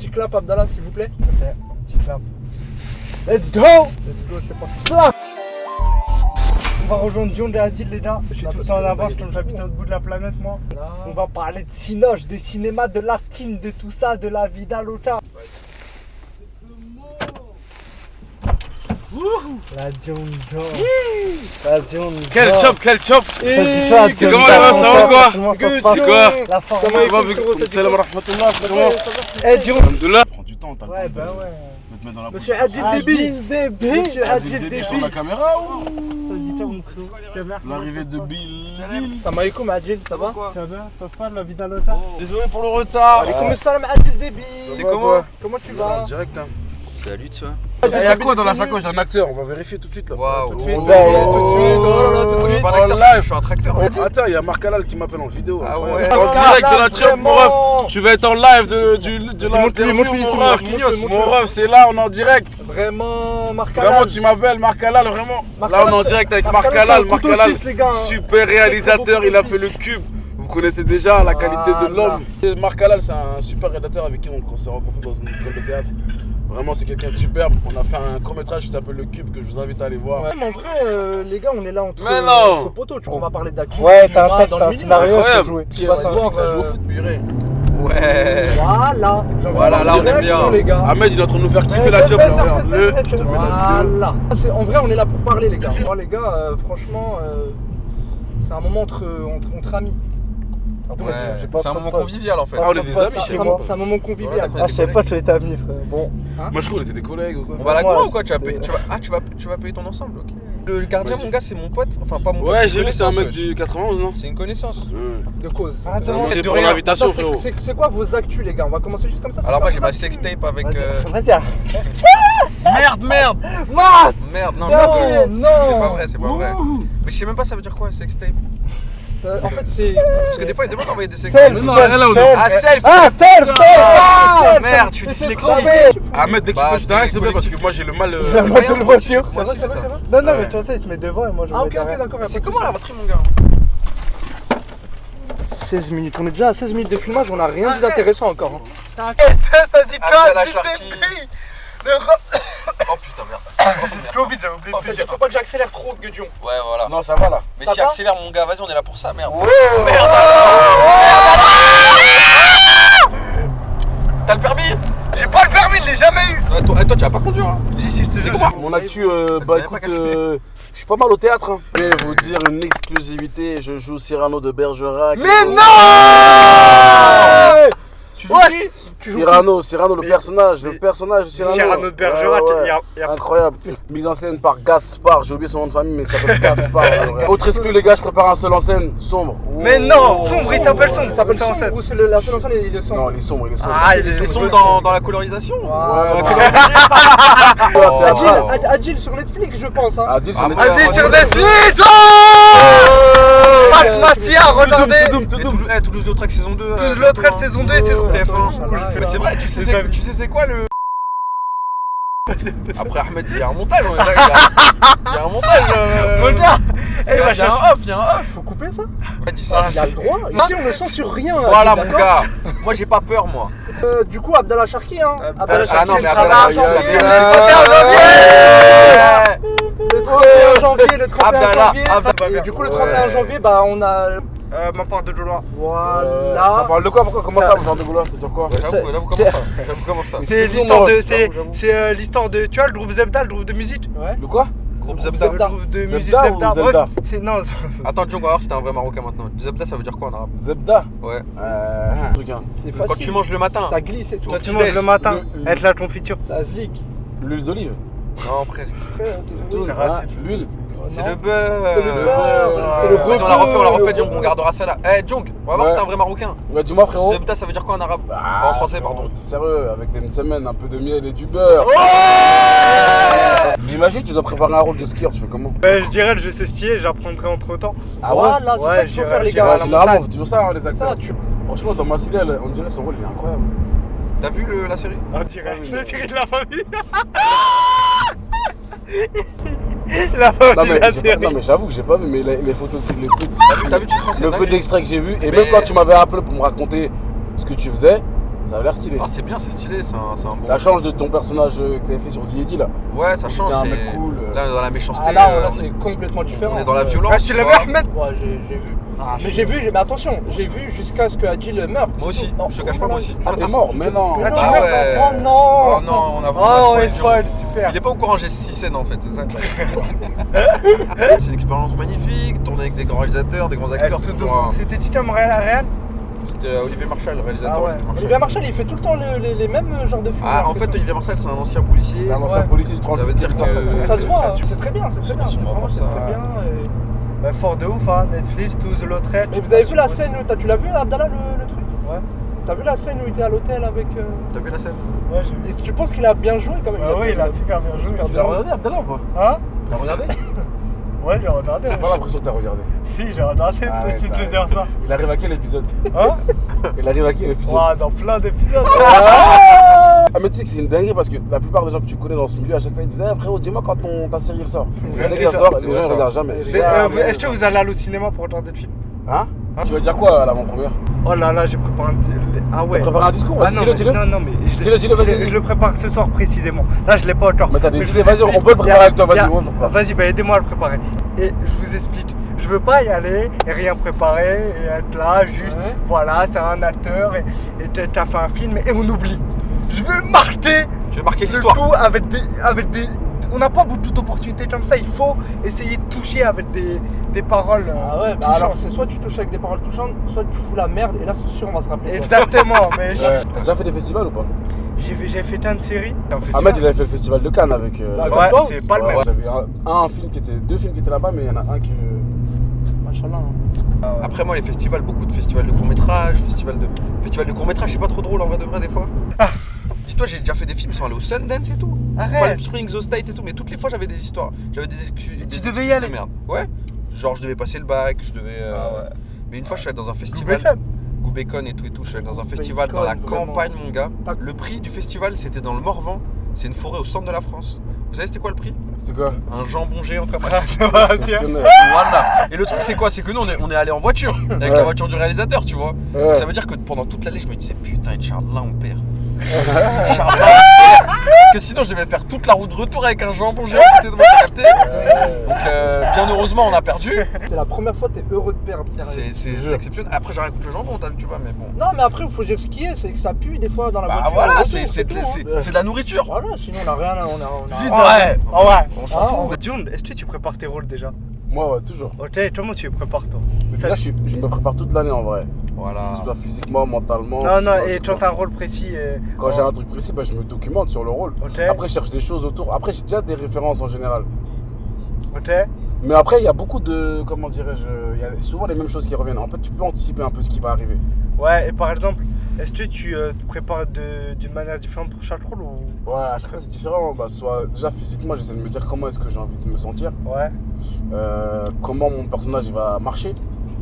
petit clap, Abdallah, s'il vous plaît. Ok, un petit clap. Let's go! Let's go, c'est parti. Clap! On va rejoindre John et Adil, les gars. Je suis tout le temps en avance, comme j'habite à l'autre bout de la planète, moi. On va parler de cinoche, de cinéma, de latine, de tout ça, de la vida loca. La John John. La John John. Quel chop, quel chop. Ça dit quoi, C'est comment les gars, ça va quoi? Comment ça se passe? Quoi? La forme. Salam rahmatullah, comment? Eh John. Alhamdulillah. Prends du temps, t'as le Ouais, temps bah ouais. de te mettre dans la Monsieur position. Adil Déby. Adil Déby. Monsieur Adil Adil Déby sur Déby. la caméra ou? Ça dit quoi, mon frère? L'arrivée de Bill. Salam alaikum Adil, ça va? Ça va bien? Ça se passe la vida loca? Désolé pour le retard. Alaikum salam Adil Déby. C'est comment? Comment tu En vas? direct, hein. Salut toi. Il y a quoi dans la sacoche d'un acteur? On va vérifier tout de suite là. Waouh. Tout de suite, Oh, tout de suite, oh là là, tout de Je suis suite. pas un Oh, acteur, live. je suis un tracteur. Attends, il y a Marc Halal qui m'appelle en vidéo. Ah incroyable. ouais. En direct de la chop, mon ref. Tu vas être en live de montre-lui, l'interview, mon ref. montre-lui. Mon ref, c'est là, on est en direct. Vraiment, Marc Vraiment, Halal. tu m'appelles Marc Halal, vraiment. Marc Là, on est en Halal, direct avec Marc Marc Halal, Halal. c'est un Marc couteau Halal, suisse, les gars. super réalisateur, il a fait le cube. Vous connaissez déjà la qualité de Voilà. l'homme. Et Marc Halal, c'est un super réalisateur avec qui on s'est rencontré dans une école de théâtre. Vraiment, c'est quelqu'un de superbe. On a fait un court-métrage qui s'appelle Le Cube que je vous invite à aller voir. Ouais, mais en vrai, les gars, on est là entre, Mais non. entre potos. Tu vois, on va parler d'actu. Ouais, t'as un dans texte, le t'as un milieu. scénario, faut Incroyable. jouer. Qui Tu est passes un voir, film. ça joue au foot, purée. Ouais. Voilà. Voilà, là, on est bien. Les gars. Ahmed, il est en train de nous faire kiffer la chop, là, regarde-le. Je te mets la vidéo. Voilà. En vrai, on est là pour parler, les gars. Moi, les gars, franchement, c'est un moment entre amis. Après, Ouais. j'ai pas C'est un trop moment de potes. convivial en fait. Ah, on est des amis, C'est chez un, moi. c'est un moment convivial. Voilà, Ah, je savais pas que tu étais amis, frère. Bon. Moi, je crois qu'on était des collègues ou quoi. On va à la Ouais, cour ou quoi? c'est- Tu vas payer ton ensemble, ok. Le gardien, mon gars, c'est mon pote. Enfin, pas mon pote. Ouais, une j'ai vu, c'est un mec connaissance, du 91, non? C'est une connaissance. Ouais. De cause. Attends, C'est de pour rien. l'invitation, Attends, frérot. c'est quoi vos actus, les gars? On va commencer juste comme ça. Alors, c'est moi, pas j'ai vos ma actus. sextape avec. Vas-y. Merde! Masse! Merde, non, Non, non, non. c'est pas vrai. Mais je sais même pas ça veut dire quoi, sextape. En fait, c'est. Parce que des fois, ils demandent d'envoyer des sextapes. Self, Non, self, là, on est- self. Ah, self! Ah, self, Ah, self! merde, je suis Mais c'est dyslexique. trop Ahmed, dès que Bah, tu peux, tu t'arrêtes, s'il te plaît, parce collectif. que moi, j'ai le mal. La moto de voiture. Moi aussi, C'est vrai, ça. c'est vrai. Non, non, Ouais. mais tu vois, ça, il se met devant et moi, je me Ah, mets ok, derrière. d'accord. C'est comment la batterie, mon gars? 16 minutes. On est déjà à 16 minutes de filmage, on a rien dit d'intéressant encore. hein. Ça dit Abdallah Sharki. Oh putain, merde. Trop vite, j'avais oublié En fait, faut pas que j'accélère trop, Gudion. Ouais, voilà. Non, ça va là. Mais Ça si va accélère, mon gars, vas-y, on est là pour ça, merde. T'as le permis? J'ai pas le permis, je l'ai jamais eu. Toi, tu vas pas conduire, hein? Si, je te jure. Mon actu, bah savais écoute, pas qu'elle je suis pas mal au théâtre. Hein. Je vais vous dire une exclusivité. Je joue Cyrano de Bergerac. Mais non! Tu joues qui? Cyrano, le personnage de Cyrano. Cyrano de Bergerac, Ouais, ouais. il y a- Incroyable. Mise en scène par Gaspard, j'ai oublié son nom de famille, mais il s'appelle Gaspard. Autre exclu, les gars, je prépare un seul en scène, sombre. Mais non, sombre, il s'appelle sombre, Ça s'appelle ça en scène. ou c'est la seule en scène, il est sombre. Non, il est sombre, il est sombre. Ah, il Ils est sont sombre. dans la colorisation. Ouais, Oh. Adil sur Netflix, je pense. Hein. Adil, Ah, c'est Vas-y, sur Netflix! Passe Massia, regardez! Mais Toulouse-Lautrec saison 2. Toulouse-Lautrec saison 2 et saison TF1. Mais c'est vrai, tu sais c'est quoi le. Après Ahmed, il y a un montage, on est là, il y a un montage. Mon gars! Il y a un off. Faut couper ça? Ahmed dit ça. Il a le droit. Ici, on ne censure rien. Voilà Adil, mon d'accord gars, moi j'ai pas peur moi. Du coup, Abdallah Sharki, hein. Abdallah Ah non mais ça Abdallah, va, il y a- janvier, Ouais. le 31 janvier, le 31 Abdallah, janvier. Abdallah. Et du coup, le 31 janvier, bah, on a. Ma part de douleur. Ça Voilà. parle de quoi? Pourquoi? Comment ça, vous en dégoulez? C'est sur quoi? J'avoue comment ça. C'est toujours l'histoire moi, de. j'avoue. C'est l'histoire de. Tu vois le groupe Zebda, le groupe de musique? Ouais. Le quoi? Groupe Le Zebda. groupe de musique Zebda ou Zebda. Zelda? Ouais, c'est. Non, Attends, Djong, on va voir si t'es un vrai marocain maintenant. Zebda ça veut dire quoi en arabe? Zebda? Ouais. Truc, hein. C'est Quand facile. tu manges le matin. Ça glisse et tout. toi tu manges le matin, être la confiture. Ça zig. L'huile d'olive. Non, presque. C'est tout. C'est Ah, raciste. l'huile. C'est le beurre. C'est le beurre. C'est le Vas-y, on la refait, Djong, on gardera ça là. Eh, Djong, on va voir si t'es un vrai marocain. Ouais, dis-moi, frérot. Zebda ça veut dire quoi en arabe? Ah, En français, frérot, pardon. T'es sérieux, avec une semaine, un peu de miel et du beurre. J'imagine, tu dois préparer un rôle de skieur, tu fais comment? Je dirais le je sais skier, j'apprendrai entre temps. Ah ouais? Voilà, c'est ça qu'il faut faire, les gars. Ouais, généralement, on fait toujours ça, hein, les acteurs. Ça, tu- Franchement, dans Massilia, on dirait son rôle, il est incroyable. T'as vu la série? On dirait de la famille. La famille, Non, mais, la j'ai pas- série. non, mais j'avoue que j'ai pas vu, mais les photos, T'as vu, tu prends le peu d'extraits que j'ai vu, et Mais- même quand tu m'avais appelé pour me raconter ce que tu faisais, Ça a l'air stylé. Ah, c'est bien, c'est stylé, c'est un bon. Ça change de ton personnage que t'avais fait sur The Eddy là. Ouais, ça change. T'es un c'est- mec cool. Là, dans la méchanceté. Ah là c'est complètement différent. on est dans la violence. Ah, tu l'as vu, vois. Ahmed? Ouais, j'ai vu. Ah, Mais j'ai vu, mais attention, j'ai vu jusqu'à ce que Adil meure. Moi aussi, Oh, je te cache pas, moi aussi. Ah, t'es mort, mais non. Ah, tu Ah meurs ouais. dans- Oh non! Oh non, on a Oh, spoilé, ouais, spoil, super! Il est pas au courant, j'ai 6 scènes en fait, c'est ça. C'est une expérience magnifique, tourner avec des grands réalisateurs, des grands acteurs, c'est toujours un- C'était qui comme réel? C'était Olivier Marchal, le réalisateur. Ah ouais. Olivier Marchal. Olivier Marchal, il fait tout le temps les mêmes genres de films. Ah, en fait, Olivier Marchal, c'est un ancien policier. C'est un ancien Ouais. policier du Ça 36. veut dire que- Ça se voit, hein. C'est très bien, c'est très bien. Ils sont Vraiment, marrants, c'est ça. très bien. et- Bah, fort de ouf, hein. Netflix, tous l'hôtel. Mais vous avez vu la scène où tu l'as vu, Abdallah, le truc? Ouais. T'as vu la scène où il était à l'hôtel avec. T'as vu la scène? Ouais, j'ai vu. Et tu penses qu'il a bien joué quand même? Ah, ouais, il a super bien joué. Tu l'as regardé Abdallah ou pas? Hein? Tu l'as regardé? Ouais, j'ai regardé. J'ai pas l'impression que t'as regardé. Si, j'ai regardé, Ah, je te ouais, faisais dire ça. Il arrive à quel épisode? Hein? Il arrive à quel épisode? Ouais, dans plein d'épisodes. Ah mais tu sais que c'est une dinguerie parce que la plupart des gens que tu connais dans ce milieu à chaque fois ils disent ah frérot dis-moi quand ta série elle sort. Dès c'est qu'elle ça, sort, c'est les gens ça. ils regardent jamais. Mais, est-ce que vous allez aller au cinéma pour regarder le film? Hein? Tu veux dire quoi à l'avant-première? Oh là là, j'ai préparé un. Ah ouais. T'as préparé un discours? Ah Vas-y non, dis-le, mais, dis-le. non, mais Dis-le, vas-y. je le prépare ce soir précisément. Là, je l'ai pas encore. Mais t'as des je idées, vous vas-y, on explique. peut le préparer avec toi, Il y a- vas-y, on peut le préparer. Vas-y, bah aidez-moi à le préparer. Et je vous explique. Je veux pas y aller et rien préparer et être là, juste Ouais. voilà, c'est un acteur et t'as fait un film et on oublie. Je veux marquer Tu veux marquer le l'histoire? coup avec des. On n'a pas beaucoup d'opportunités comme ça, il faut essayer de toucher avec des paroles. Ah ouais, bah touchantes. alors c'est soit tu touches avec des paroles touchantes, soit tu fous la merde et là c'est sûr on va se rappeler. Exactement, mais Ouais. T'as déjà fait des festivals ou pas? j'ai fait plein de séries. Ahmed il avait fait le festival de Cannes avec. Bah, Ouais, toi c'est pas le Ouais, même. j'avais deux films qui étaient là-bas, mais il y en a un qui. Machallah. Hein. Après, moi, les festivals, beaucoup de festivals de court-métrage, festivals de court-métrage, c'est pas trop drôle en vrai de vrai des fois. Dis-toi, j'ai déjà fait des films, ils sont allés au Sundance et tout. Arrête. Palm Springs, au State et tout, mais toutes les fois j'avais des histoires. J'avais des excuses. tu des devais excuses y aller? de merde. Ouais. Genre, je devais passer le bac, je devais. Ah ouais. Mais une fois, je suis allé dans un festival. Bacon. Goubécon et tout, je suis allé dans un festival dans la vraiment. campagne, mon gars. Tac. Le prix du festival, c'était dans le Morvan. C'est une forêt au centre de la France. Vous savez, c'était quoi le prix? C'est quoi? Un jambon géant comme ça. Ah, tiens. Exceptionnel. Voilà. Et le truc, c'est quoi? C'est que nous, on est allé en voiture, avec Ouais. la voiture du réalisateur, tu vois. Ouais. Donc, ça veut dire que pendant toute l'année, je me disais, putain, Inch'Allah, on perd. Inch'Allah, on perd. Parce que sinon, je devais faire toute la route de retour avec un jambon géant à côté de moi, t'as capté? Donc, bien heureusement, on a perdu. C'est la première fois que t'es heureux de perdre. C'est exceptionnel. Après, j'ai rien contre le jambon, tu vois, mais bon. Non mais après il faut dire ce qui est, c'est que ça pue des fois dans la Bah voiture. voilà, au retour, c'est tout, hein. de la nourriture. Voilà, sinon on a rien, on a... Ouais. Ah ouais. On s'en Ah, fout. June, est-ce que tu prépares tes rôles déjà? Moi, ouais, toujours. Ok, comment tu les prépares toi? Mais Ça- déjà, je me prépare toute l'année en vrai. Voilà. Que ce soit physiquement, mentalement. Non, non, et psychologiquement. quand t'as un rôle précis. Quand j'ai un truc précis, bah, je me documente sur le rôle. Ok. Après, je cherche des choses autour. Après, j'ai déjà des références en général. Ok. Mais après, il y a beaucoup de. Comment dirais-je? Il y a souvent les mêmes choses qui reviennent. En fait, tu peux anticiper un peu ce qui va arriver. Ouais, et par exemple, est-ce que tu te prépares d'une manière différente pour chaque rôle ou. Ouais, à chaque fois, c'est différent. Bah, soit, déjà, physiquement, j'essaie de me dire comment est-ce que j'ai envie de me sentir. Ouais. Comment mon personnage il va marcher.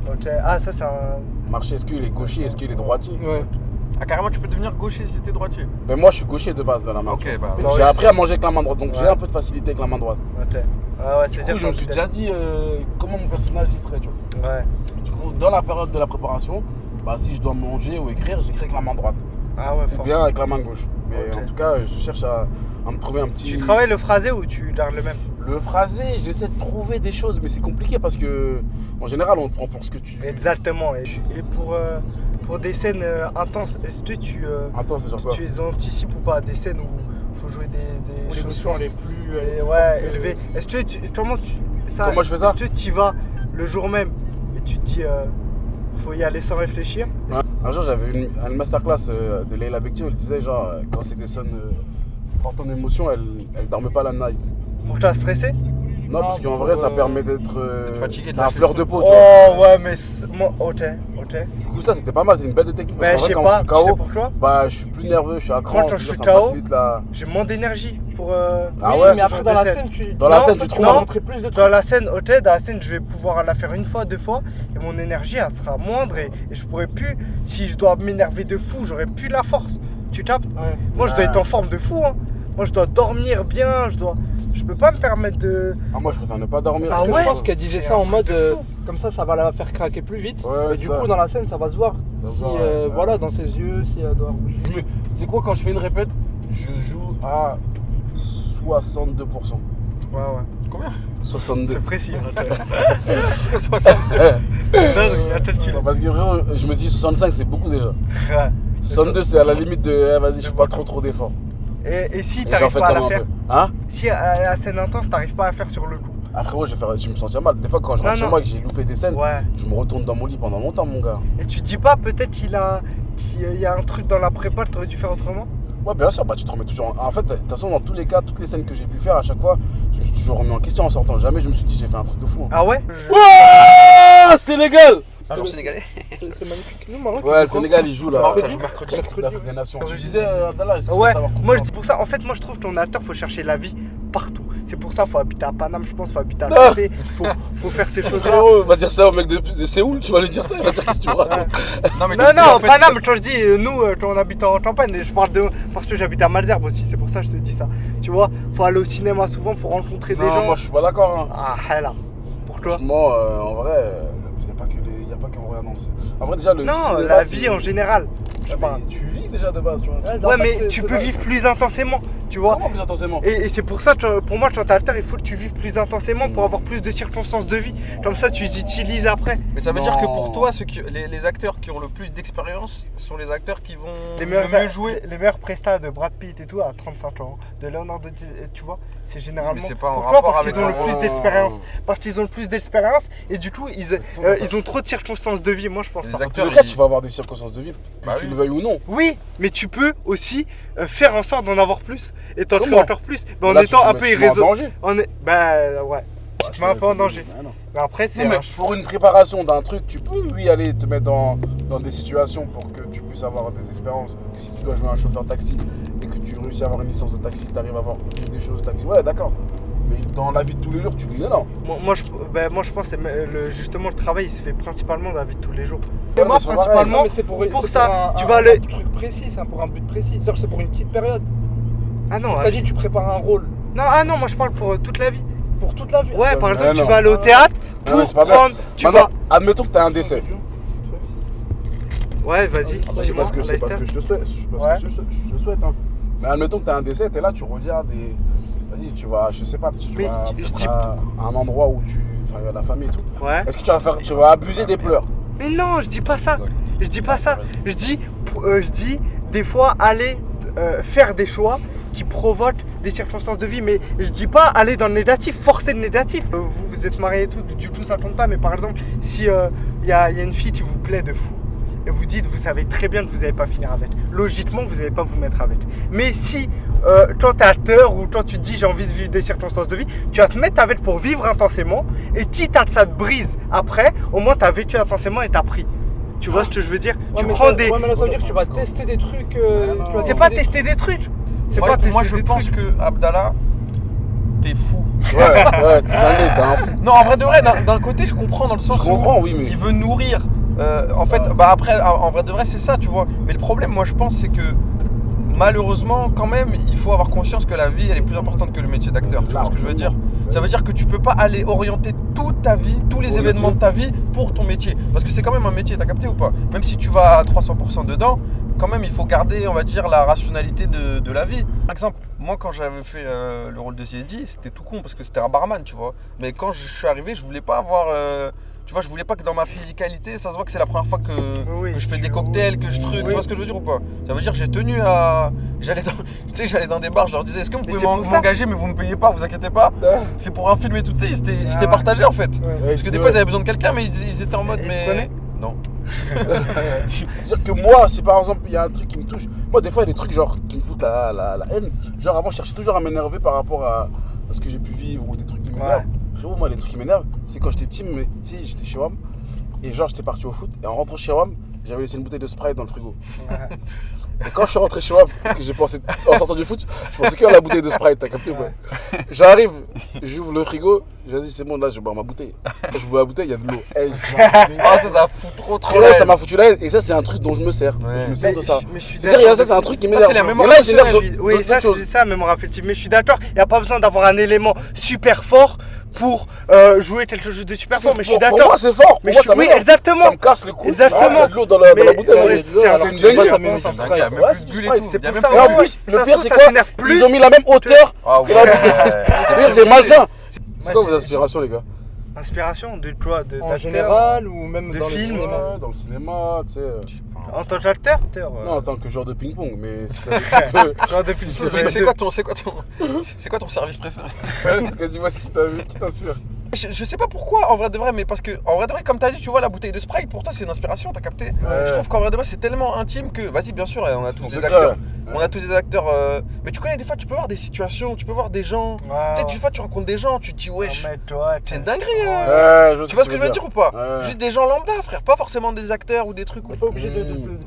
Ok. Ah, ça, c'est un. Marcher, est-ce qu'il est gaucher, est-ce qu'il est droitier? Ouais. Ah, carrément, tu peux devenir gaucher si t'es droitier. Mais moi, je suis gaucher de base de la main. Ok, bah. Mais Bah j'ai oui. appris à manger avec la main droite, donc j'ai Ouais. un peu de facilité avec la main droite. Ok. Ah ouais, Du c'est coup, je me suis déjà dit comment mon personnage il serait, tu vois. Ouais. Du coup, dans la période de la préparation, bah, si je dois manger ou écrire, j'écris avec la main droite. Ah ouais, Ou fort. bien avec la main gauche. Mais Ok. en tout cas, je cherche à me trouver un petit. Tu travailles le phrasé ou tu gardes le même? Le phrasé, j'essaie de trouver des choses, mais c'est compliqué parce que en général, on te prend pour ce que tu. Exactement. Et pour des scènes intenses, est-ce que Attends, c'est genre quoi? tu les anticipes ou pas? Des scènes où il faut jouer des Ou les choses notions les plus... ouais, fortes, élevées. Est-ce que comment je fais ça? Est-ce que tu y vas le jour même et tu te dis faut y aller sans réfléchir? Ouais. Un jour, j'avais une masterclass de Leila Bekti où elle disait genre quand c'est des scènes fortes en émotion, elle dormait pas la night. Pour toi stressé? Non, parce qu'en pour, vrai, ça permet d'être fatigué, de à lâcher fleur le de truc. peau, tu vois. Oh ouais, mais moi, ok. Du coup, ça c'était pas mal, c'est une belle technique. Parce Mais qu'en je vrai, sais quand pas, je tu suis sais KO, pourquoi? bah je suis plus nerveux, je suis à cran. Moi, quand tout je ça, suis ça me KO, facilite la. J'ai moins d'énergie pour. Ah oui, ouais, mais ce après genre dans de la scène. scène, tu... Dans la non, scène, toi, tu tu trouves- vas montrer plus de trucs. Dans la scène, ok, dans la scène, je vais pouvoir la faire une fois, deux fois, et mon énergie, elle sera moindre, et je pourrais plus, si je dois m'énerver de fou, j'aurais plus la force. Tu captes? Ouais. Moi, je dois Ouais. être en forme de fou, hein. Moi, je dois dormir bien, je peux pas me permettre de. Ah, moi je préfère ne pas dormir. Ah Je ouais? pense qu'elle disait C'est ça un en truc mode de fou. comme ça va la faire craquer plus vite. Ouais, et c'est du ça. coup dans la scène ça va se voir Ça Si, se voit, ouais. voilà, dans ses yeux, si elle doit bouger. C'est quoi, quand je fais une répète, je joue à 62%. Ouais. Combien 62. C'est précis. 62. Non, parce que vraiment, je me dis 65 c'est beaucoup déjà. 62 c'est à la limite de vas-y je fais pas trop d'efforts. Et si Et j'en t'arrives fais pas à quand la même un faire, peu. Hein? si à scène intense, t'arrives pas à faire sur le coup. Après ouais je vais me sentir mal. Des fois quand je rentre Non, chez non. moi et que j'ai loupé des scènes, Ouais. je me retourne dans mon lit pendant longtemps mon gars. Et tu te dis pas peut-être qu'il y a un truc dans la prépa que t'aurais dû faire autrement? Ouais bien sûr, bah tu te remets toujours en fait de toute façon dans tous les cas, toutes les scènes que j'ai pu faire à chaque fois, je me suis toujours remis en question en sortant. Jamais je me suis dit j'ai fait un truc de fou. Hein. Ah ouais? Ouah, Sénégal! Un jour sénégalais. C'est magnifique. Nous, Maroc, Ouais, le Sénégal il joue là. Maroc, ça joue mercredi. L'Afrique des Nations. Tu disais Abdallah, est-ce que Ouais, tu peux t'avoir moi je compris dis pour ça, en fait moi je trouve que ton acteur faut chercher la vie partout. C'est pour ça faut habiter à Paname, je pense, faut habiter à Ah. côté, faut faire ces choses là. Frérot, va dire ça au mec de Séoul, tu vas lui dire ça, il va dire qu'est-ce que tu me racontes. mais Non, tu dis, non, en fait, Paname, quand je dis nous, quand on habite en Champagne, je parle de. Parce que j'habite à Malzerbe aussi, c'est pour ça que je te dis ça. Tu vois, faut aller au cinéma souvent, faut rencontrer des Non, gens. moi je suis pas d'accord. Hein. Ah, là. Pour toi? Franchement, en vrai, il n'y a pas qu'un vrai dans le cinéma. En vrai, déjà, le Non, cinéma, la c'est- vie en général. Je Ouais, parle. mais tu vis déjà de base, tu vois. Ouais, mais tu peux vivre plus intensément, tu vois. Comment plus intensément? Et c'est pour ça, pour moi, quand t'es acteur, il faut que tu vives plus intensément pour avoir plus de circonstances de vie. Comme ça, tu utilises après. Mais ça veut dire que Non. pour toi, les acteurs qui ont le plus d'expérience sont les acteurs qui vont Les le meilleurs, mieux jouer. les meilleurs prestats de Brad Pitt et tout à 35 ans, de Leonardo, tu vois, c'est généralement. Mais c'est pas en Pourquoi? rapport Parce qu'ils avec ont le un- plus d'expérience. Parce qu'ils ont le plus d'expérience et du coup, ils ont trop de circonstances de vie. Moi, je pense Les ça. Dans acteurs, tous les cas, ils- tu vas avoir des circonstances de vie, que Bah tu oui. le veuilles ou non. Oui, mais tu peux aussi faire en sorte d'en avoir plus et t'en créer Comment? encore plus. Mais en Là, tu étant te un mets- peu tu te mets en irraisonnable. danger. Bah ouais, tu te mets un peu en danger. Ah, non. Mais après, c'est Non, mais un pour une préparation d'un truc, tu peux, oui, aller te mettre dans des situations pour que tu puisses avoir des expériences. Si tu dois jouer un chauffeur taxi et que tu réussis à avoir une licence de taxi, tu arrives à avoir des choses de taxi, ouais, d'accord. Mais dans la vie de tous les jours, tu dis non. Moi, je pense que justement le travail il se fait principalement dans la vie de tous les jours. Ouais, Et moi mais c'est pareil. principalement Non, mais c'est pour ça, tu un- vas aller. un truc précis, c'est pour un but précis. C'est-à-dire que c'est pour une petite période. Ah non, Tu t'as dit, tu prépares un rôle non, moi je parle pour toute la vie. pour toute la vie. Ouais, par exemple, tu non. vas aller au théâtre Ouais, pour c'est pas prendre. bien. Tu Maintenant, vas. admettons que tu as un décès. Ouais, vas-y. Ah bah, c'est parce que je te souhaite. Je te souhaite. Hein. Mais admettons que tu as un décès, tu es là, tu regardes et. Vas-y, tu vas, je sais pas, tu Mais vas je peut-être dis- à un endroit où il y a la famille et tout. Ouais. Est-ce que tu vas abuser des pleurs? Mais non, je dis pas ça. Je dis pas ça. Je dis des fois aller faire des choix qui provoquent des circonstances de vie. Mais je dis pas aller dans le négatif, forcer le négatif. Vous êtes mariés et tout, du coup ça compte pas. Mais par exemple, si y a une fille qui vous plaît de fou et vous dites, vous savez très bien que vous n'allez pas finir avec. Logiquement, vous n'allez pas vous mettre avec. Mais si quand tu es acteur ou quand tu te dis j'ai envie de vivre des circonstances de vie, tu vas te mettre avec pour vivre intensément. Et quitte à que ça te brise après, au moins tu as vécu intensément et tu as pris. Tu vois ce que je veux dire? Ouais, Tu mais prends ça, des. ouais, mais là, ça veut dire que tu vas tester des trucs. Tu vas C'est pas tester tester des trucs. C'est Moi, pas tester moi, je des pense trucs. que Abdallah, t'es fou. Ouais, t'es cinglé, t'es un fou. Non, en vrai de vrai, d'un côté, je comprends dans le Je sens où comprends, oui, mais. il veut nourrir. En Ça- fait, bah après, en vrai de vrai, c'est ça, tu vois. Mais le problème, moi, je pense, c'est que malheureusement, quand même, il faut avoir conscience que la vie, elle est plus importante que le métier d'acteur. Tu vois ce que je veux dire? Ça veut dire que tu peux pas aller orienter toute ta vie, tous les Pour le événements métier. de ta vie pour ton métier. Parce que c'est quand même un métier, t'as capté ou pas? Même si tu vas à 300% dedans, quand même, il faut garder, on va dire, la rationalité de la vie. Par exemple, moi, quand j'avais fait le rôle de Ziedi, c'était tout con parce que c'était un barman, tu vois. Mais quand je suis arrivé, je voulais pas avoir. Tu vois, je voulais pas que dans ma physicalité, ça se voit que c'est la première fois Oui, que je fais tu- des cocktails, que je truc. oui. Tu vois ce que je veux dire ou pas? Ça veut dire que j'ai tenu à. J'allais dans... Tu sais, j'allais dans des bars, je leur disais, est-ce que vous Mais pouvez c'est pour ça. m'engager, mais vous me payez pas, vous inquiétez pas. C'est pour un film et tout, tu sais, ils s'étaient ouais. partagés en fait. Ouais. Parce que des fois, ils avaient besoin de quelqu'un, mais ils étaient en mode, Et tu mais. connais Non. C'est-à-dire que moi, si par exemple il y a un truc qui me touche, moi des fois il y a des trucs genre qui me foutent la haine. Genre avant je cherchais toujours à m'énerver par rapport à ce que j'ai pu vivre ou des trucs qui m'énervent. Frérot, moi les trucs qui m'énervent, c'est quand j'étais petit, mais tu sais, j'étais chez WAM et genre j'étais parti au foot et en rentrant chez WAM, j'avais laissé une bouteille de Sprite dans le frigo. Et quand je suis rentré chez WAM, parce que j'ai pensé, en sortant du foot, je pensais que à la bouteille de Sprite, t'as capté ou pas? J'arrive, j'ouvre le frigo, je dis c'est bon là je vais boire ma bouteille. Je bois la bouteille, il y a de l'eau. Eh, Ah, ça fout trop et là, la ça haine. m'a foutu la haine et ça c'est un truc dont je me sers. Ouais. Je me sers de ça. Mais je suis C'est-à-dire, il y a d'accord. ça, c'est un truc qui Ça, m'énerve. c'est la mémoire Mais là, il affective. s'énerve. Oui, ça c'est ça, mémoire affective. Mais je suis d'accord, il n'y a pas besoin d'avoir un élément super fort pour jouer quelque chose de super fort. Mais je suis Pour d'accord. moi, c'est fort. Mais Pour moi, ça oui, m'énerve. exactement. Ça me casse les couilles. Exactement. Il y a de l'eau dans la Mais- bouteille. ouais, c'est C'est alors une que tu vois, dinguerie. ça m'énerve. C'est dingue, il y a même Ouais, plus c'est de du bulle et Sprite, tout. c'est Il y a pour même ça, Et en ouais, plus, ça le se pire, trouve, c'est ça quoi? t'énerve plus. Ils ont mis la même hauteur. Ah ouais. C'est malsain. C'est quoi Moi, vos aspirations, les gars? Inspiration de quoi? En d'acteur général ou même de dans film, le cinéma. Ouais, dans le cinéma, tu sais. En tant qu'acteur Non, en tant que joueur de ping-pong, mais Genre depuis C'est quoi ton service préféré? c'est que dis-moi ce qui t'inspire. Je sais pas pourquoi, en vrai de vrai, mais parce que, en vrai de vrai, comme t'as dit, tu vois, la bouteille de Sprite, pour toi, c'est une inspiration, t'as capté? Ouais. Je trouve qu'en vrai de vrai, c'est tellement intime que, vas-y, bien sûr, on a tous On des sait acteurs. que- On a tous des acteurs. Mais tu connais, des fois, tu peux voir des situations, tu peux voir des gens. Tu sais, des fois, tu rencontres des gens, tu te dis, wesh, c'est une dinguerie. Ouais, Tu vois ce que je veux dire ou pas? Ouais. Juste des gens lambda, frère, pas forcément des acteurs ou des trucs. On n'est pas obligé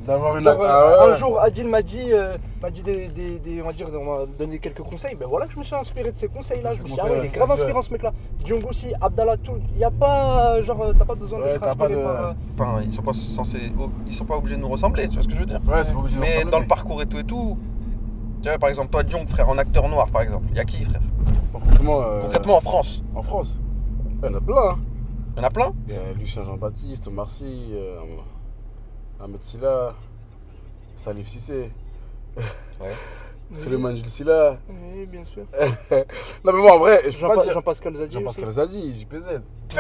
D'avoir une. d'avoir- Ah ouais. Un jour, Adil m'a dit on va dire, on m'a donné quelques conseils. Ben voilà que je me suis inspiré de ces conseils-là. Je me suis dit, ah ouais, il est grave inspirant ce mec-là. Diongo aussi, Abdallah, tout. Il n'y a pas, genre, t'as pas besoin Ouais, d'être t'as pas inspiré de- par. Enfin, ils sont pas censés. Ils sont pas obligés de nous ressembler, tu vois ce que je veux dire? Ouais, c'est pas obligé de Mais ressembler, dans le parcours et tout. Tu vois, par exemple, toi, Diong, frère, en acteur noir, par exemple. Y a qui, frère? Franchement. Concrètement, en France, En France, il y en a plein. Hein. y en a plein? Il y a Lucien Jean-Baptiste, Omar Sy, Ahmed Silla, Salif Cissé, Ouais. Suleiman Jules Silla. Oui, bien sûr. Non, mais moi en vrai, je peux pas dire. Jean-Pascal Zadi. Jean-Pascal Zadi, JPZ.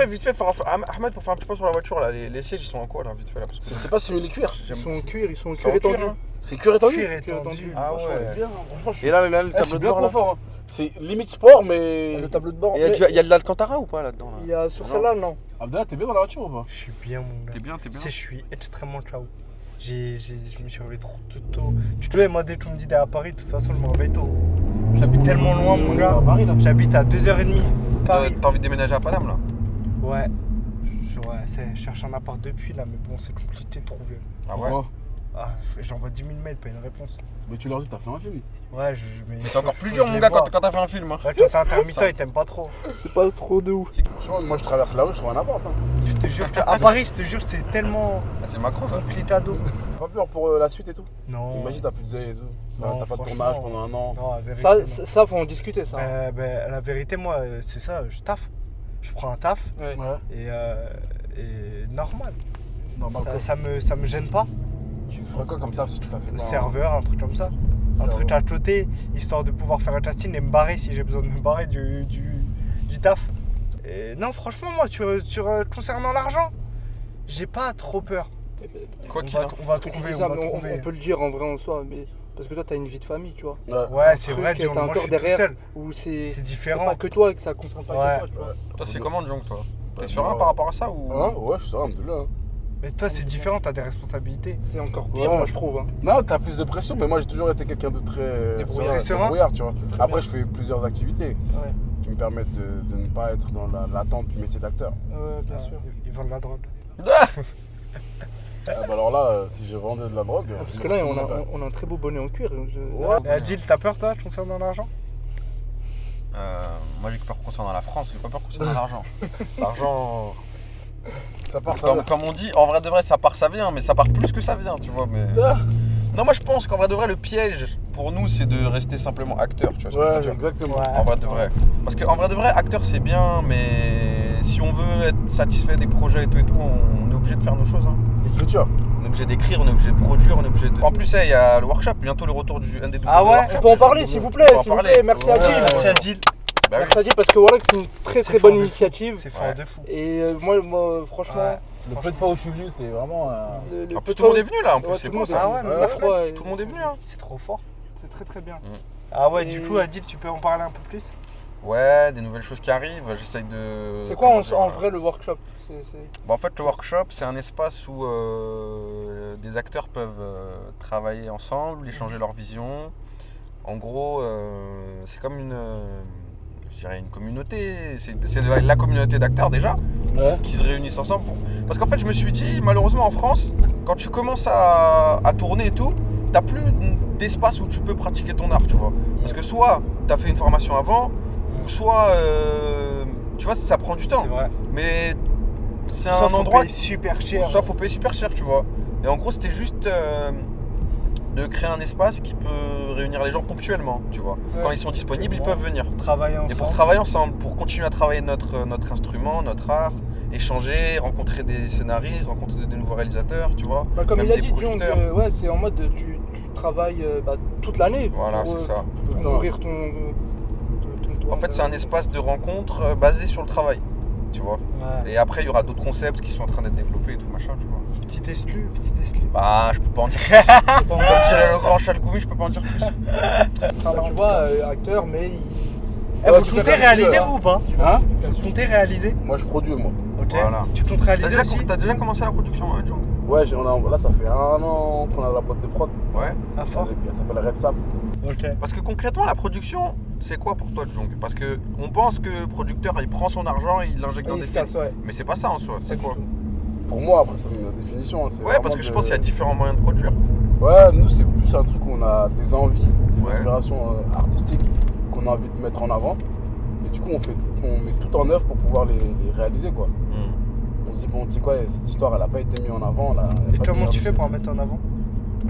Vite fait, Ahmed, pour faire un petit point sur la voiture, là, les sièges, ils sont en quoi, là, vite fait, là? Parce que C'est pas simili-cuir. Ils sont en cuir, ils sont en C'est cuir en cuir, étendu. hein. C'est cuir étendu. Cuir Cuir étendu. étendu. Ah Franchement, il est ouais. bien, hein. Franchement, je suis. Et là, le Je tableau suis de bien bord, là? confort. Hein. C'est limite sport, mais. Le tableau de bord. Il y a Mais il y a de l'Alcantara ou pas là-dedans? il Là y a sur celle-là, non. Abdallah, t'es bien dans la voiture ou pas? Je suis bien, mon gars. T'es bien, t'es bien. Tu sais, je suis extrêmement ciao. Je me suis réveillé trop tôt. Tu te vois, moi, dès que tu me dis d'aller à Paris, de toute façon, je me réveille tôt. J'habite tellement loin, mon gars. À Paris là. J'habite à 2h30. Paris. T'as envie de déménager à Paname, là? Ouais. Je cherche un appart depuis là, mais bon, c'est compliqué de trouver. Ah ouais? Pourquoi? Ah, j'envoie 10 000 mails, pas une réponse. Mais tu leur dis, t'as fait un film. Ouais, Mais c'est encore plus dur, mon gars, quand t'as fait un film. Hein. Ouais, quand t'es intermittent, ils t'aiment pas trop. C'est pas trop de ouf. Franchement, moi je traverse la rue, je trouve un appart. Hein. Je te jure, à Paris, je te jure, c'est tellement Ah, c'est Macron, ça. complicado. T'as pas peur pour la suite et tout? Non. Imagine, t'as plus de zèle et tout. Non, T'as pas de franchement. tournage pendant un an. Non, la vérité. Ça, non. ça, faut en discuter, ça. La vérité, moi, c'est ça, je taffe. Je prends un taf Ouais. Ouais. et normal. Normal. quoi. Ça me gêne pas. Tu ferais quoi comme taf si tu t'as fait pas? Serveur, un truc comme ça. Un Serveur. truc à côté, histoire de pouvoir faire un casting et me barrer si j'ai besoin de me barrer du taf. Et non, franchement, moi, concernant l'argent, j'ai pas trop peur. Quoi On qu'il va, en- on va Tu trouver, dis ça, on va mais trouver. on peut le dire en vrai en soi, mais parce que toi, t'as une vie de famille, tu vois. Ouais, c'est truc vrai, que Dion, t'as moi, je encore suis tout derrière. seul. Où C'est c'est différent. pas que toi et que ça concerne pas Ouais. que toi, tu vois. Toi, c'est comment, Jong, toi? T'es Ouais, serein moi, par rapport à ça ou. Hein? Ouais, je suis serein, Alhamdoulilah. Mais toi, c'est différent, t'as des responsabilités. C'est encore pire, Ouais. moi, je trouve. Hein. Non, t'as plus de pression, mais moi j'ai toujours été quelqu'un de très Débrouillard. Serein. débrouillard, tu vois. très Après, bien. je fais plusieurs activités Ouais, qui me permettent de ne pas être dans l'attente du métier d'acteur. ouais, bien sûr. Ils vendent la drogue. Ah, bah alors là, si je vendais de la drogue. Ah, parce je que me là, retrouve pas. on a un très beau bonnet en cuir. Ouais. Et Adil, t'as peur, toi, concernant l'argent? Moi, j'ai que peur concernant la France, j'ai pas peur concernant l'argent. L'argent. Ça part, ça Comme on dit, en vrai de vrai, ça part, ça vient, mais ça part plus que ça vient, tu vois. Mais... Ah. Non, moi je pense qu'en vrai de vrai, le piège pour nous, c'est de rester simplement acteur, tu vois ce que je veux Ouais, dire. exactement. Ouais. En vrai de vrai. Parce qu'en vrai de vrai, acteur c'est bien, mais si on veut être satisfait des projets et tout, on est obligé de faire nos choses. Hein. L'écriture. On est obligé d'écrire, on est obligé de produire, on est obligé de. En plus, il y a le workshop, bientôt le retour du NDW. Ah ouais, workshop. On peut en parler, s'il vous plaît, On peut en s'il vous parler. plaît. Merci Ouais. Adil. Merci Adil. Bah oui. Merci Adil, parce que voilà, c'est une très C'est très bonne fort de fou. initiative. C'est fort Ouais. de fou. Et moi, franchement, Ouais. Le peu de fois où je suis venu, c'était vraiment. le En plus, peu de tout le monde fois- est venu là, en plus, Ouais, c'est tout le bon monde ça. Ah ouais, est- même ouais, après, ouais, Tout le monde est venu, hein. C'est trop fort. C'est très très bien. Ah ouais, Et- du coup, Adil, tu peux en parler un peu plus? Ouais, des nouvelles choses qui arrivent, j'essaye de. C'est quoi comment en dire, vrai le workshop? Bah, en fait, le workshop, c'est un espace où des acteurs peuvent travailler ensemble, échanger leurs visions. En gros, c'est comme je dirais une communauté. C'est la communauté d'acteurs déjà, Ouais. qui se réunissent ensemble. Parce qu'en fait, je me suis dit, malheureusement en France, quand tu commences à tourner et tout, t'as plus d'espace où tu peux pratiquer ton art, tu vois. Parce que soit t'as fait une formation avant, ou soit, tu vois, ça prend du temps. C'est vrai. Mais c'est Soit un faut endroit payer super cher. soit faut payer super cher, tu vois. Et en gros, c'était juste de créer un espace qui peut réunir les gens ponctuellement, tu vois. Quand ils sont disponibles, ils peuvent venir. Travailler ensemble. Et pour travailler ensemble, pour continuer à travailler notre instrument, notre art, échanger, rencontrer des scénaristes, rencontrer des nouveaux réalisateurs, tu vois. Bah, comme même il a des dit, Jung, producteurs. ouais, c'est en mode tu travailles toute l'année Voilà, pour, c'est ça. pour nourrir ton En fait, c'est un espace de rencontre basé sur le travail, tu vois. Ouais. Et après, il y aura d'autres concepts qui sont en train d'être développés et tout machin, tu vois. Petit exclu. Bah, je peux pas en dire plus. Comme dirait le grand Chalgoumi, je peux pas en dire plus. tu vois, acteur, mais Vous comptez réaliser vous ou pas? Hein? Vous comptez réaliser? Moi, je produis, moi. Ok. Voilà. Tu comptes réaliser aussi? T'as déjà commencé la production, Jung? Ouais, là, ça fait 1 an qu'on a la boîte de prod. Ouais. À fort. Elle s'appelle Red Sap. Ok. Parce que concrètement, la production, c'est quoi pour toi, Jung? Parce que on pense que le producteur, il prend son argent et il l'injecte dans des films. ouais. Mais c'est pas ça en soi, c'est quoi? Pour moi, après, c'est une définition. C'est Ouais, parce que je pense qu'il y a différents moyens de produire. Ouais, nous, c'est plus un truc où on a des envies, des Ouais. inspirations artistiques qu'on a envie de mettre en avant. Et du coup, on met tout en œuvre pour pouvoir les réaliser, quoi. On se dit, bon, tu sais quoi, cette histoire, elle n'a pas été mise en avant. Et comment tu fais pour en mettre en avant?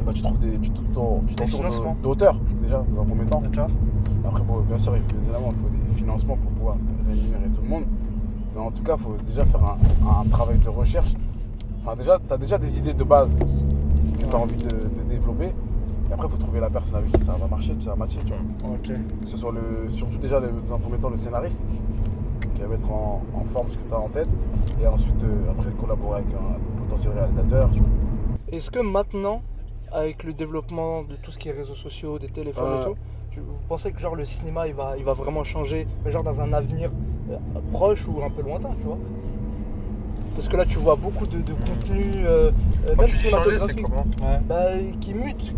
Bah, tu trouves tu t'entoures financements. d'auteurs, déjà, dans un premier temps. D'accord. Après, bon, bien sûr, il faut des financements pour pouvoir rémunérer tout le monde. Mais en tout cas, il faut déjà faire un travail de recherche. Enfin, tu as déjà des idées de base que tu as envie de développer. Et après, il faut trouver la personne avec qui ça va marcher, ça va matcher, tu vois. Ok. Que ce soit surtout déjà, dans un premier temps, le scénariste, qui va mettre en forme ce que tu as en tête. Et ensuite, après, collaborer avec un potentiel réalisateur, tu vois. Est-ce que maintenant, avec le développement de tout ce qui est réseaux sociaux, des téléphones et tout, vous pensez que genre le cinéma il va vraiment changer, mais genre dans un avenir proche ou un peu lointain, tu vois? Parce que là tu vois beaucoup de contenu, Quand même tu dis changer, c'est cinématographique, comment? qui mute,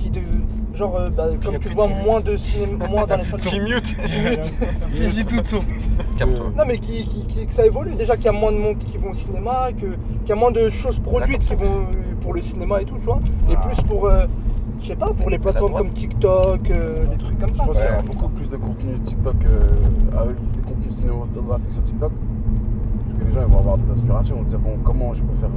comme tu vois moins de cinéma, moins dans les salles. Qui mute. Il dit tout de suite. Capte-toi. Non mais que ça évolue, déjà qu'il y a moins de monde qui vont au cinéma, qu'il y a moins de choses produites qui vont pour le cinéma et tout, tu vois, et plus pour, je sais pas, pour les plateformes comme TikTok, des trucs comme ça. Je pense qu'il y aura beaucoup plus de contenu TikTok, avec des contenus cinématographiques sur TikTok. Parce que les gens ils vont avoir des aspirations, ils vont se dire bon, comment je peux faire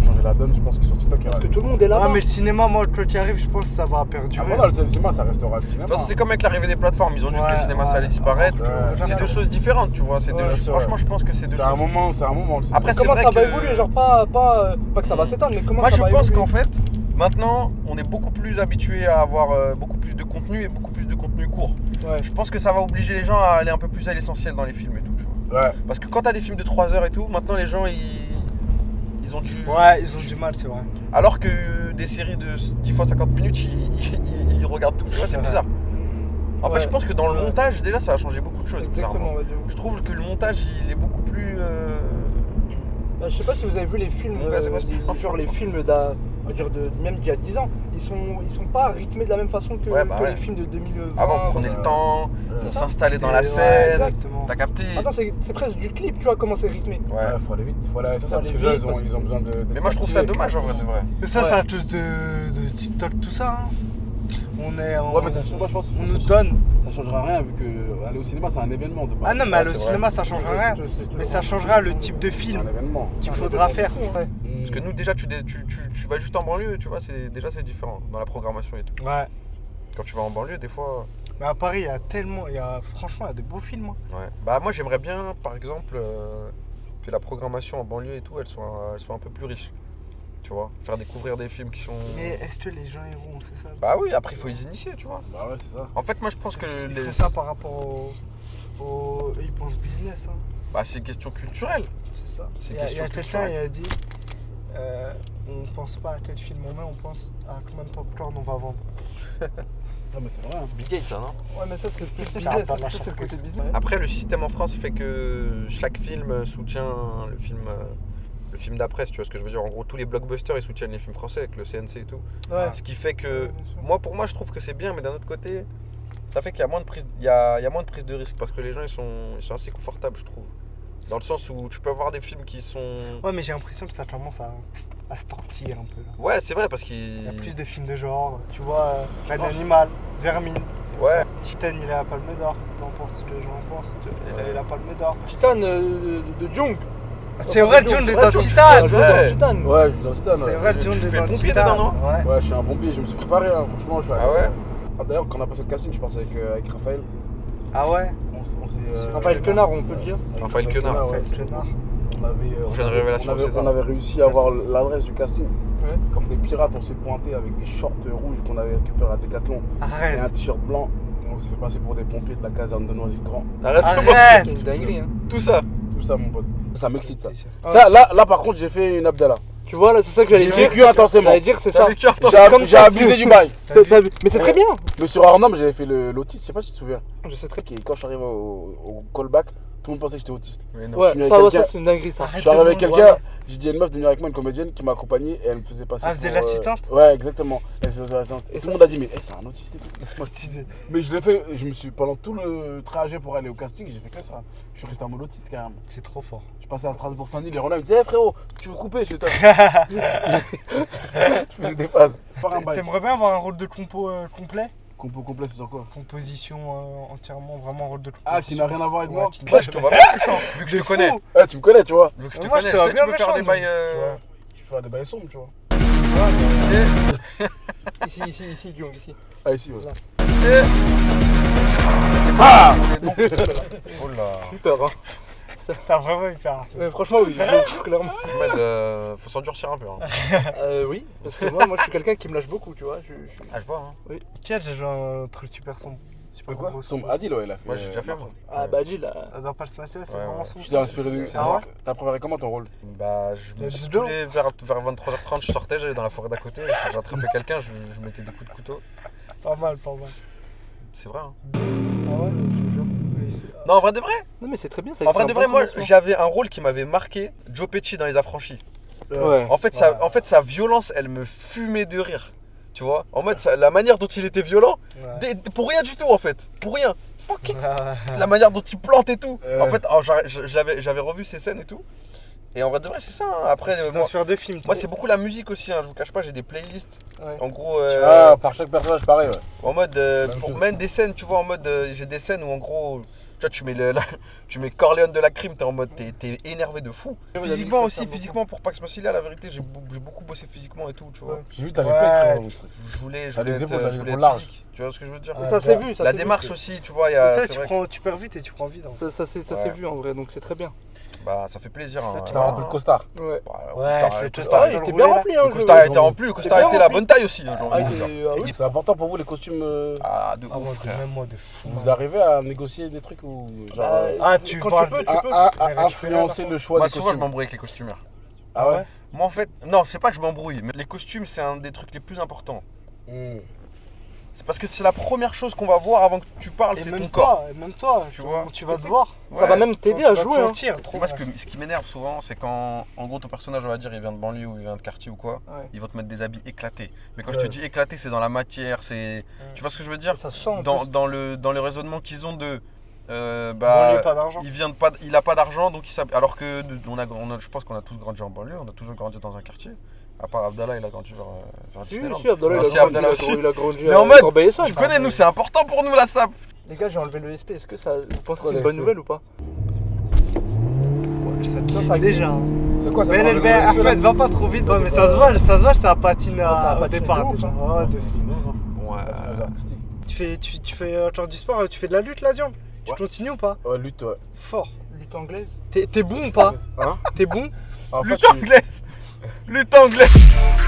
changer la donne. Je pense que sur TikTok, il y aura Parce que tout le monde est là. Ah mais le cinéma, moi quand il arrive, je pense que ça va Ah, perdurer. voilà, le cinéma, ça restera le De cinéma. toute façon, c'est comme avec l'arrivée des plateformes. Ils ont dit que le cinéma, ça allait disparaître. C'est deux choses différentes, tu vois. Franchement, je pense que c'est deux C'est choses. un moment. Le cinéma. Après, c'est Comment vrai ça va que- évoluer, genre pas que ça va s'éteindre, mais comment Moi, ça je va pense évoluer. qu'en fait, maintenant, on est beaucoup plus habitué à avoir beaucoup plus de contenu et beaucoup plus de contenu court. Ouais. Je pense que ça va obliger les gens à aller un peu plus à l'essentiel dans les films et tout, tu vois. Ouais. Parce que quand t'as des films de 3 heures et tout, maintenant les gens ils ont du. Ouais, ils ont du mal, c'est vrai. Alors que des séries de 10 fois 50 minutes, ils regardent tout, tu vois, c'est bizarre. En fait, Ouais. je pense que dans le montage, déjà, ça a changé beaucoup de choses. Exactement, bizarrement. on va dire. Je trouve que le montage, il est beaucoup plus. Je sais pas si vous avez vu les films, Mon gars, c'est quoi ce plan genre les films même d'il y a 10 ans, ils sont pas rythmés de la même façon que, Ouais, bah que ouais. les films de 2020. Avant, on prenait le temps, on ça. s'installait dans la Ouais, scène. exactement. T'as capté? Attends, c'est presque du clip, tu vois comment c'est rythmé. Ouais, faut aller vite, c'est ça, parce que aller là, vite, ils ont besoin de. Mais moi, je trouve ça dommage en vrai de vrai. Et ça, Ouais. c'est à cause de TikTok, tout ça. Hein. Ouais, mais moi je pense on que nous donne. ça changera rien vu que aller au cinéma c'est un événement de base. Ah non, mais Ouais, le c'est cinéma, ça changera rien. Mais ça changera le type de C'est film un événement. qu'il faudra faire. Ouais. Parce que nous, déjà, tu vas juste en banlieue, tu vois, c'est différent dans la programmation et tout. Ouais. Quand tu vas en banlieue, des fois. Mais à Paris, franchement, il y a des beaux films. Hein. Ouais. Bah, moi, j'aimerais bien, par exemple, que la programmation en banlieue et tout, elle soit un peu plus riche. Tu vois, faire découvrir des films qui sont. Mais est-ce que les gens iront, c'est ça? Bah oui, après, il faut les initier, tu vois. Bah ouais, c'est ça. En fait, moi, je pense que Ils font ça par rapport au. Ils pensent business. Hein. Bah, c'est une question culturelle. C'est ça. C'est Il une y a question quelqu'un culturelle. qui a dit on pense pas à quel film on met, on pense à combien de popcorn on va vendre. Non, mais c'est vrai. hein. Big Gates, ça, non? Ouais, mais ça c'est plus Ça business, va pas ça marcher. c'est le côté business. Après, le système en France fait que chaque film soutient le film d'après, si tu vois ce que je veux dire. En gros, tous les blockbusters, ils soutiennent les films français avec le CNC et tout. Ouais. Ce qui fait que, Ouais, bien sûr. pour moi, je trouve que c'est bien, mais d'un autre côté, ça fait qu'il y a moins de prise, il y a moins de prise de risque parce que les gens, ils sont assez confortables, je trouve. Dans le sens où tu peux avoir des films qui sont... Ouais, mais j'ai l'impression que ça commence à se tortiller un peu. Là. Ouais, c'est vrai, parce Il qu'il y a plus de films de genre. Tu vois, Reine Animal, Vermine, Ouais, Titan, il a la Palme d'Or. Peu importe ce que les gens pensent, il a la Palme d'or. Titan de Jung. C'est vrai, le John est dans Tu Titan. joues dans Titan. Ouais, je suis dans Titan. C'est ouais. vrai, le John Tu est fais dans le pompier Titan. dedans, non Ouais. Ouais, je suis un pompier, je me suis préparé, hein, franchement. Je suis allé- Ah ouais D'ailleurs, quand on a passé le casting, je pense avec Raphaël. Ah ouais. On s'est. Raphaël Quenard, on peut le dire. avec Raphaël Quenard, ouais. Raphaël Quenard. Prochaine révélation, c'est ça. on avait réussi à avoir l'adresse du casting. Ouais. Comme des pirates, on s'est pointé avec des shorts rouges qu'on avait récupérés à Decathlon et Arrête. un t-shirt blanc. Et on s'est fait passer pour des pompiers de la caserne de Noisy-le-Grand. Arrête, Arrête. C'est une dinguerie, hein. tout ça. Tout ça, mon pote. Ça m'excite, ça. Ouais. Ça, là, par contre, j'ai fait une Abdallah. Tu vois, là, c'est ça que j'allais J'ai dire. vécu intensément. J'allais dire, c'est T'as ça. vécu un temps. J'ai abusé du bail. Mais c'est très bien. Mais sur Arnhem, j'avais fait l'autisme, je sais pas si tu te souviens. Je sais très bien. Et quand je suis arrivé au callback, tout le monde pensait que j'étais autiste. Mais non. Ouais, je suis avec ça, quelqu'un- c'est une dinguerie, ça. Je suis arrivé avec quelqu'un, j'ai dit à une meuf de venir avec moi, une comédienne qui m'a accompagné et elle me faisait passer. Ah, elle faisait pour, l'assistante. Ouais, exactement. Elle faisait l'assistante. Et tout le monde a dit, mais c'est un autiste et tout. Moi, c'est Mais je l'ai fait, pendant tout le trajet pour aller au casting, j'ai fait que ça. Je suis resté en mode autiste carrément. c'est trop fort. Je passais à Strasbourg-Saint-Denis, les Roland me disaient, frérot, tu veux couper? Je fais ça. Je faisais des phases. Par un bail. T'aimerais bien avoir un rôle de compo complet? Compo complet, c'est sur quoi? Composition entièrement, vraiment rôle de composition. Ah, qui n'a rien à voir avec moi? qui- Moi, je te vois pas touchant, vu que je De te connais. fou. Ah, tu me connais, tu vois. Vu que je te Moi, je connais, te tu vois sais, bien tu peux faire méchant, des bails. Tu vois. Je peux faire des bails sombres, tu vois. Ici, Guillaume, ici. Ah, ici, ouais. Ah Oh là. Super, hein. T'as vraiment hyper. Mais franchement, oui, clairement. Ahmed, faut s'endurcir un peu. Hein. Oui, parce que moi, je suis quelqu'un qui me lâche beaucoup, tu vois. Ah, je vois. Hein. Quel j'ai joué un truc super sombre. Super Quoi? gros Sombre. Adil, ouais, il a fait. Moi, j'ai déjà fait, Marseille. Ah, bah, dis là. Dans Pulse Massive, c'est Ouais, vraiment ouais. sombre. Je t'ai inspiré de. Ah ouais? T'as préparé comment ton rôle? Bah, je me Le suis judo. saoulé vers 23h30, je sortais, j'allais dans la forêt d'à côté, j'ai attrapé quelqu'un, je mettais des coups de couteau. Pas mal, pas mal. C'est vrai. Hein. Ah ouais, je te jure. Mais c'est- Non, en vrai de vrai, Non, mais c'est très bien. Ça en vrai fait de un vrai, bon moi commencement. j'avais un rôle qui m'avait marqué, Joe Pesci dans Les Affranchis. Ouais. En fait, sa violence, elle me fumait de rire. Tu vois, en mode, la manière dont il était violent, Ouais. pour rien du tout en fait. Pour rien. Fucking. Ouais. La manière dont il plante et tout. Ouais. En fait, j'avais revu ces scènes et tout. Et en vrai de vrai, c'est ça. Hein. Après, Tu t'inspires de films. moi, c'est beaucoup la musique aussi. Hein. Je vous cache pas, j'ai des playlists. Ouais. En gros, Ah, par chaque personnage, pareil, ouais. en mode, Même pour chose. même des scènes, tu vois, en mode, j'ai des scènes où en gros, tu vois, tu mets Corleone de la crime, t'es en mode, t'es énervé de fou. Physiquement aussi, physiquement, pour Pax Massilia, la vérité, j'ai beaucoup bossé physiquement et tout, tu vois. Ouais. J'ai vu, t'avais Ouais. pas écrit dans le truc. Je voulais T'as les être, épaules, t'as les je voulais épaules être larges. physique. Tu vois ce que je veux dire? Ouais. Ça s'est vu, ça La s'est vu. démarche aussi, tu vois, il y a. Peut-être c'est tu vrai prends, tu perds vite et tu prends vite. hein. Ça s'est Ouais. vu en vrai, donc c'est très bien. Bah, ça fait plaisir. Ça, Hein. tu T'as un peu le costard. Ouais. Ouais, je le te costard, Ah, je il le était roulais, bien là. rempli, hein. le costard était rempli, le costard bien était la rempli. bonne taille aussi. Hein, j'ai Ah, envie il de dire. était- ah oui. C'est important pour vous les costumes. Ah, de Ah, moi, ouf, frère. même moi de fou. Vous arrivez à négocier des trucs ou genre Bah, Ah, tu quand parles tu peux, de- tu peux. à influencer le choix Moi, des souvent, je costumes? m'embrouille avec les costumeurs. Ah ouais? Moi, en fait, non, c'est pas que je m'embrouille, mais les costumes, c'est un des trucs les plus importants. Hmm. C'est parce que c'est la première chose qu'on va voir avant que tu parles, Et c'est même ton corps. toi, même toi, Tu vois. tu vas te voir. Ça va même t'aider à jouer. Hein. Moi, ce qui m'énerve souvent, c'est quand, en gros, ton personnage, on va dire, il vient de banlieue ou il vient de quartier ou quoi, Ouais. ils vont te mettre des habits éclatés. Mais quand je Ouais. te dis éclaté, c'est dans la matière, c'est. Tu vois ce que je veux dire? Ça sent. en dans, plus. dans le raisonnement qu'ils ont de. Banlieue, Bah, pas d'argent. il a pas d'argent, donc alors que je pense qu'on a tous grandi en banlieue, on a tous grandi dans un quartier. À part Abdallah, il a grandi vers Si, Disneyland. si, Abdallah, Merci, il a grandi, Abdallah aussi. il a grandi Mais en à mode, Corbeil-Essonnes. Tu connais, nous, c'est important pour nous la SAP. Les gars, j'ai enlevé le SP. Est-ce que ça. Vous pensez que quoi, c'est une le bonne SP? nouvelle ou pas? Ça te Ça, lise ça- déjà. C'est quoi ça? Mais dans le respect, là Ahmed, va pas trop vite. Ouais, mais ça se voit, ça patine Ça a au patiné départ. de ouf, déjà. hein. Ouais, de C'est fou. un personnage artistique. Tu fais genre du sport, tu fais de la lutte là, Dion? Tu Ouais. continues ou pas? Ouais, lutte, ouais. Fort. Lutte anglaise. T'es bon ou pas? Hein? T'es bon? En fait, Lutte je suis- anglaise. Lutte anglaise.